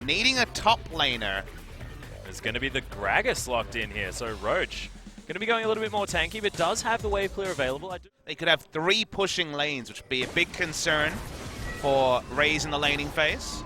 needing a top laner. There's going to be the Gragas locked in here, so Roach going to be going a little bit more tanky, but does have the wave clear available. They could have 3 pushing lanes, which would be a big concern for Raze in the laning phase.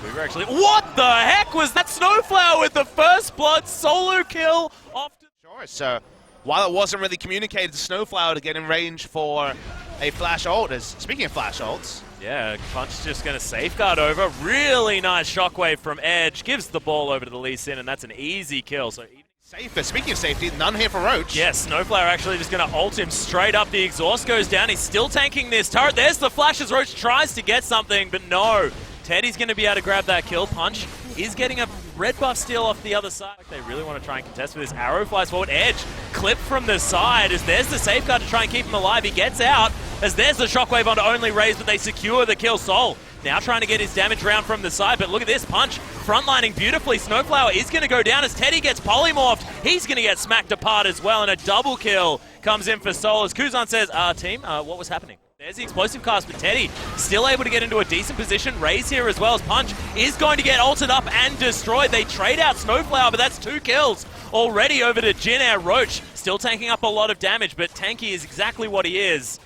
We were actually... What the heck was that? Snowflower with the first blood solo kill off to... Sure, so while it wasn't really communicated to Snowflower to get in range for a flash ult, speaking of flash ults... Yeah, Punch just going to safeguard over. Really nice shockwave from Edge. Gives the ball over to the Lee Sin, and that's an easy kill. So Safer. Speaking of safety, none here for Roach. Yes, Snowflower actually just going to ult him straight up. The exhaust goes down. He's still tanking this turret. There's the flash as Roach tries to get something, but no. Teddy's going to be able to grab that kill. Punch is getting a red buff steal off the other side. They really want to try and contest with this. Arrow flies forward. Edge clipped from the side as there's the safeguard to try and keep him alive. He gets out as there's the shockwave onto only Raze, but they secure the kill. Sol now trying to get his damage round from the side, but look at this. Punch frontlining beautifully. Snowflower is going to go down as Teddy gets polymorphed. He's going to get smacked apart as well, and a double kill comes in for Sol as Kuzan says, team, what was happening? There's the explosive cast, but Teddy still able to get into a decent position. Raze here as well as Punch is going to get ulted up and destroyed. They trade out Snowflower, but that's 2 kills already over to Jin Air. Roach still tanking up a lot of damage, but tanky is exactly what he is.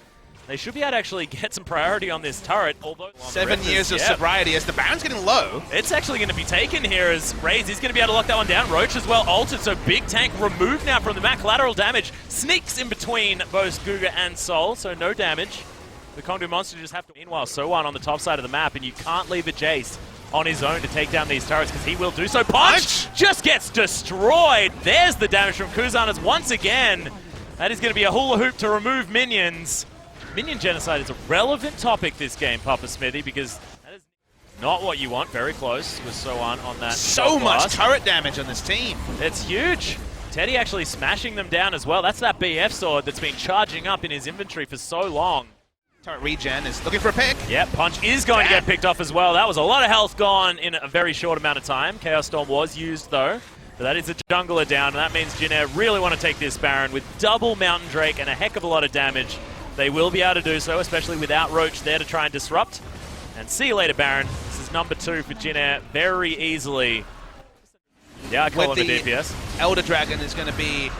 They should be able to actually get some priority on this turret, although... 7 years of sobriety as the Baron's getting low. It's actually going to be taken here as Raze is going to be able to lock that one down. Roach as well ulted, so big tank removed now from the map. Collateral damage sneaks in between both Guga and Sol, so no damage. The Kongdoo monster just have to... Meanwhile, So1 on the top side of the map, and you can't leave a Jace on his own to take down these turrets because he will do so. Punch just gets destroyed. There's the damage from Kuzan as once again. That is going to be a hula hoop to remove minions. Minion genocide is a relevant topic this game, Papa Smithy, because that is not what you want. Very close with So1 on that. So much turret damage on this team. It's huge. Teddy actually smashing them down as well. That's that BF sword that's been charging up in his inventory for so long. Turret regen is looking for a pick. Yep, Punch is going to get picked off as well. That was a lot of health gone in a very short amount of time. Chaos Storm was used though. But that is a jungler down, and that means Jin Air really want to take this Baron with double Mountain Drake and a heck of a lot of damage. They will be able to do so, especially without Roach there to try and disrupt. And see you later, Baron. This is number 2 for Jin Air very easily. Yeah, I call him a DPS. Elder Dragon is going to be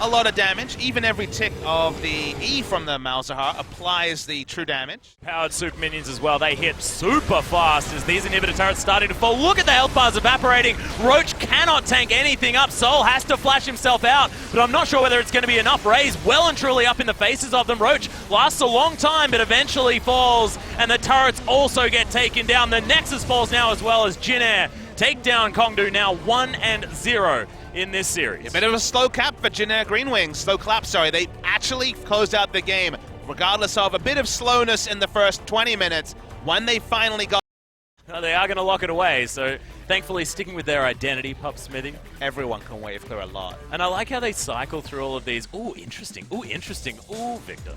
a lot of damage. Even every tick of the E from the Malzahar applies the true damage. Powered super minions as well. They hit super fast as these inhibitor turrets starting to fall. Look at the health bars evaporating. Roach cannot tank anything up. Sol has to flash himself out, but I'm not sure whether it's going to be enough. Raze well and truly up in the faces of them. Roach lasts a long time, but eventually falls, and the turrets also get taken down. The Nexus falls now as well as Jin Air take down Kongdoo, now 1-0 in this series. A bit of a slow cap for Jin Air Greenwings. Slow clap, sorry. They actually closed out the game, regardless of a bit of slowness in the first 20 minutes when they finally got... They are going to lock it away, so thankfully sticking with their identity, Pup Smithy. Everyone can wave clear a lot. And I like how they cycle through all of these. Ooh, interesting. Ooh, interesting. Ooh, Victor.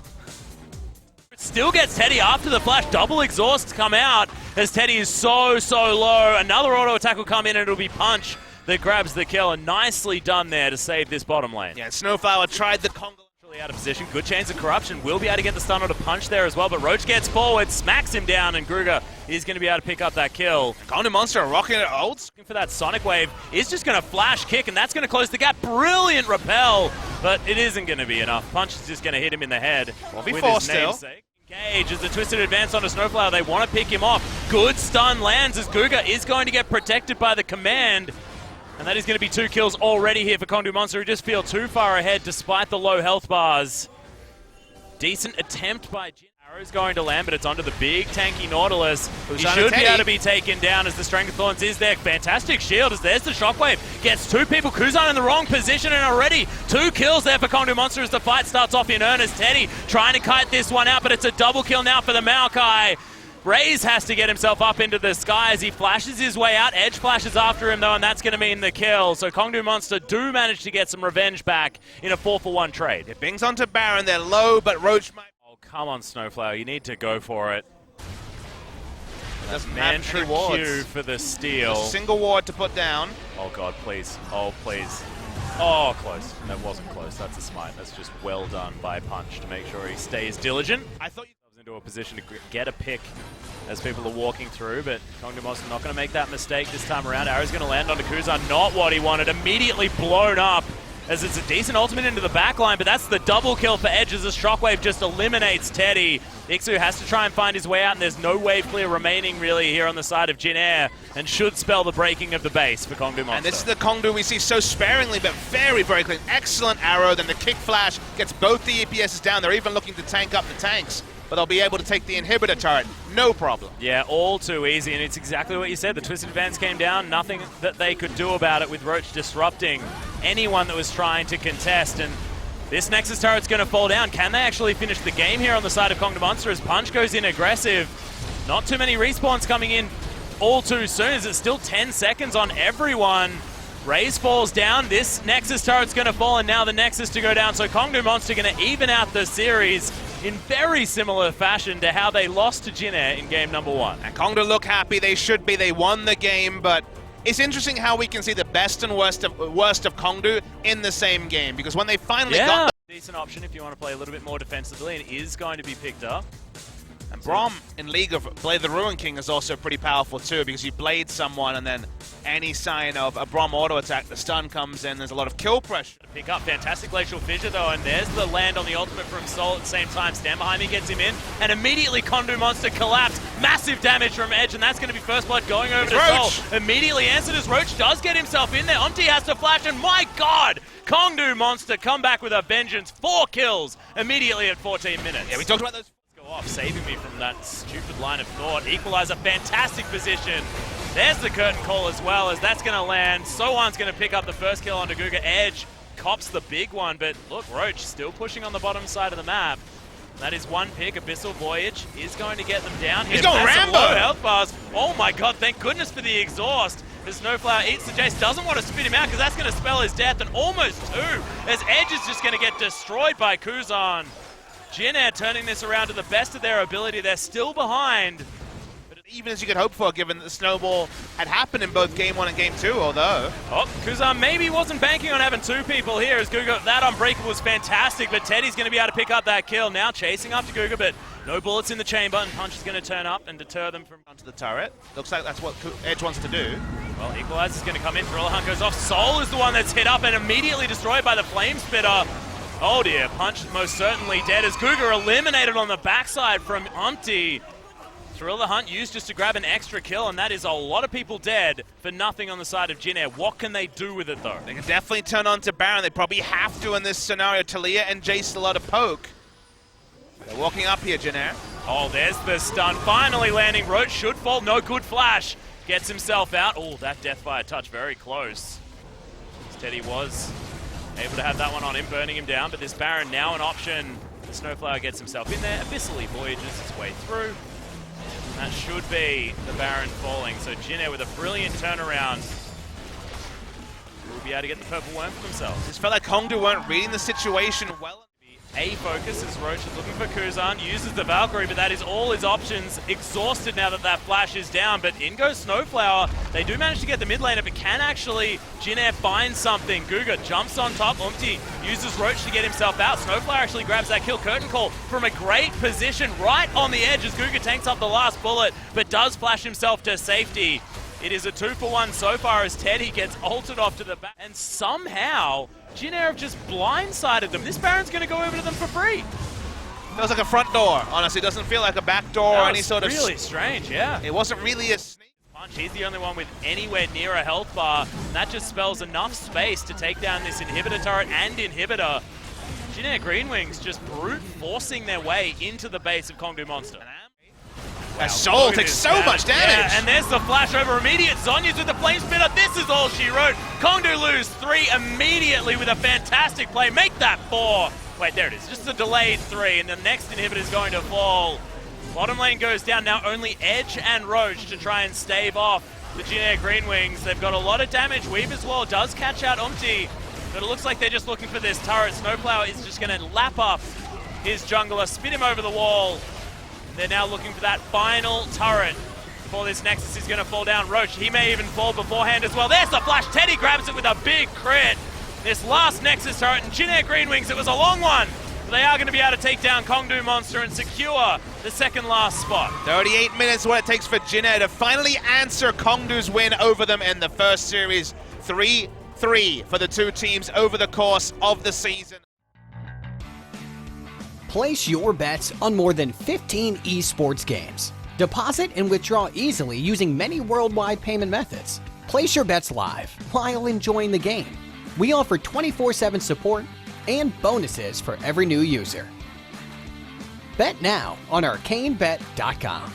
Still gets Teddy after the flash. Double exhaust come out as Teddy is so low. Another auto attack will come in and it'll be Punch that grabs the kill, and nicely done there to save this bottom lane. Yeah, Snowflower tried the Congo. Out of position. Good chance of corruption. Will be able to get the stun on a Punch there as well, but Roach gets forward, smacks him down, and Gruger is going to be able to pick up that kill. Kongdoo monster rocking it ults. Looking for that Sonic Wave is just going to flash kick, and that's going to close the gap. Brilliant repel, but it isn't going to be enough. Punch is just going to hit him in the head with his namesake. Engage as the twisted advance onto Snowflower. They want to pick him off. Good stun lands as Guga is going to get protected by the command. And that is going to be 2 kills already here for Kongdoo Monster, who just feel too far ahead despite the low health bars. Decent attempt by Jin. Arrow's going to land, but it's onto the big tanky Nautilus. He should be able to be taken down as the Strength of Thorns is there. Fantastic shield as there's the Shockwave. Gets 2 people. Kuzan in the wrong position, and already 2 kills there for Kongdoo Monster as the fight starts off in earnest. Teddy trying to kite this one out, but it's a double kill now for the Maokai. Raze has to get himself up into the sky as he flashes his way out. Edge flashes after him though, and that's going to mean the kill. So Kongdoo Monster do manage to get some revenge back in a 4-for-1 trade. It bings onto Baron. They're low, but Roach might... Oh, come on, Snowflower. You need to go for it. Doesn't Mantra have any wards. Q for the steal. A single ward to put down. Oh, God, please. Oh, please. Oh, close. That wasn't close. That's a smite. That's just well done by Punch to make sure he stays diligent. I thought you... into a position to get a pick as people are walking through, but Kongdoo not going to make that mistake this time around. Arrow's going to land onto KazaLoLL, not what he wanted. Immediately blown up, as it's a decent ultimate into the backline, but that's the double kill for Edge as a Shockwave just eliminates Teddy. Ixu has to try and find his way out, and there's no wave clear remaining really here on the side of Jin Air, and should spell the breaking of the base for Kongdoo Monster. And this is the Kongdoo we see so sparingly, but very, very clean. Excellent arrow, then the kick flash gets both the EPSs down. They're even looking to tank up the tanks, but they'll be able to take the inhibitor turret, no problem. Yeah, all too easy, and it's exactly what you said. The Twisted Advance came down, nothing that they could do about it with Roach disrupting anyone that was trying to contest, and this Nexus turret's going to fall down. Can they actually finish the game here on the side of Kongdoo Monster as Punch goes in aggressive? Not too many respawns coming in all too soon, as it's still 10 seconds on everyone. Raze falls down, this Nexus turret's going to fall, and now the Nexus to go down, so Kongdoo Monster going to even out the series in very similar fashion to how they lost to Jin Air in game number 1. And Kongdoo look happy, they should be, they won the game, but it's interesting how we can see the best and worst of Kongdoo in the same game, because when they finally got the decent option if you want to play a little bit more defensively, and is going to be picked up. And Braum in League of Blade the Ruin King is also pretty powerful too, because you blade someone and then any sign of a Braum auto attack, the stun comes in, there's a lot of kill pressure. Pick up fantastic glacial fissure though, and there's the land on the ultimate from Soul at the same time. Stand behind me, gets him in, and immediately Kongdoo Monster collapsed. Massive damage from Edge, and that's going to be first blood going over to Soul. Immediately answered as Roach does get himself in there. Umti has to flash, and my god! Kongdoo Monster come back with a vengeance. 4 kills immediately at 14 minutes. Yeah, we talked about those. Off, saving me from that stupid line of thought. Equalizer, fantastic position. There's the curtain call as well, as that's going to land. Sohan's going to pick up the first kill onto Guga. Edge cops the big one, but look, Roach still pushing on the bottom side of the map. That is one pick. Abyssal Voyage is going to get them down here. He's going Rambo! Low health bars. Oh my god, thank goodness for the exhaust. The Snowflower eats the Jace, doesn't want to spit him out because that's going to spell his death, and almost 2, as Edge is just going to get destroyed by KazaLoLL. Jin Air turning this around to the best of their ability. They're still behind. But even as you could hope for, given that the snowball had happened in both Game 1 and Game 2, although... Oh, KazaLoLL maybe wasn't banking on having 2 people here, as Guga, that Unbreakable was fantastic, but Teddy's going to be able to pick up that kill. Now chasing after Guga, but no bullets in the chamber, and Punch is going to turn up and deter them from onto the turret. Looks like that's what Edge wants to do. Well, Equalizer's going to come in, Thriller Hunt goes off. Soul is the one that's hit up and immediately destroyed by the Flame Spitter. Oh dear, Punch most certainly dead as Cougar eliminated on the backside from Umpty. Thriller Hunt used just to grab an extra kill, and that is a lot of people dead for nothing on the side of Jin Air. What can they do with it though? They can definitely turn on to Baron. They probably have to in this scenario. Talia and Jace a lot of poke. They're walking up here, Jin Air. Oh, there's the stun finally landing. Roach should fall, no good flash. Gets himself out. Oh, that death by a touch, very close. Teddy was able to have that one on him, burning him down, but this Baron now an option. The Snowflower gets himself in there, abyssally voyages his way through. And that should be the Baron falling. So Jin Air with a brilliant turnaround will be able to get the purple worm for themselves. Just felt like Kongdoo weren't reading the situation well. A focus as Roach is looking for KazaLoLL, uses the Valkyrie, but that is all his options. Exhausted now that that flash is down, but in goes Snowflower. They do manage to get the mid laner, but can actually Jin Air find something? Guga jumps on top, Umti uses Roach to get himself out. Snowflower actually grabs that kill. Curtain Call from a great position right on the edge as Guga tanks up the last bullet, but does flash himself to safety. It is a 2-for-1 so far as Teddy gets ulted off to the back, and somehow Jin Air have just blindsided them. This Baron's going to go over to them for free. Feels like a front door, honestly. It doesn't feel like a back door or any sort of... really strange, yeah. It wasn't really a sneak. Punch, he's the only one with anywhere near a health bar, and that just spells enough space to take down this inhibitor turret and inhibitor. Jin Air Greenwings just brute forcing their way into the base of Kongdoo Monster. Wow, Soul takes so much damage! Yeah, and there's the flash over immediate. Zhonya's with the Flame Spitter. This is all she wrote. Kongdoo lose 3 immediately with a fantastic play. Make that 4. Wait, there it is. Just a delayed 3, and the next inhibitor is going to fall. Bottom lane goes down. Now only Edge and Roach to try and stave off the Jin Air Greenwings. They've got a lot of damage. Weave as well does catch out Umti, but it looks like they're just looking for this turret. Snowflower is just going to lap up his jungler, spin him over the wall. They're now looking for that final turret before this Nexus is going to fall down. Roach, he may even fall beforehand as well. There's the flash. Teddy grabs it with a big crit. This last Nexus turret, and Jin Air Greenwings, it was a long one. they are going to be able to take down Kongdoo Monster and secure the second last spot. 38 minutes what it takes for Jinna to finally answer Kongdoo's win over them in the first series. 3-3 for the two teams over the course of the season. Place your bets on more than 15 esports games. Deposit and withdraw easily using many worldwide payment methods. Place your bets live while enjoying the game. We offer 24/7 support and bonuses for every new user. Bet now on ArcaneBet.com.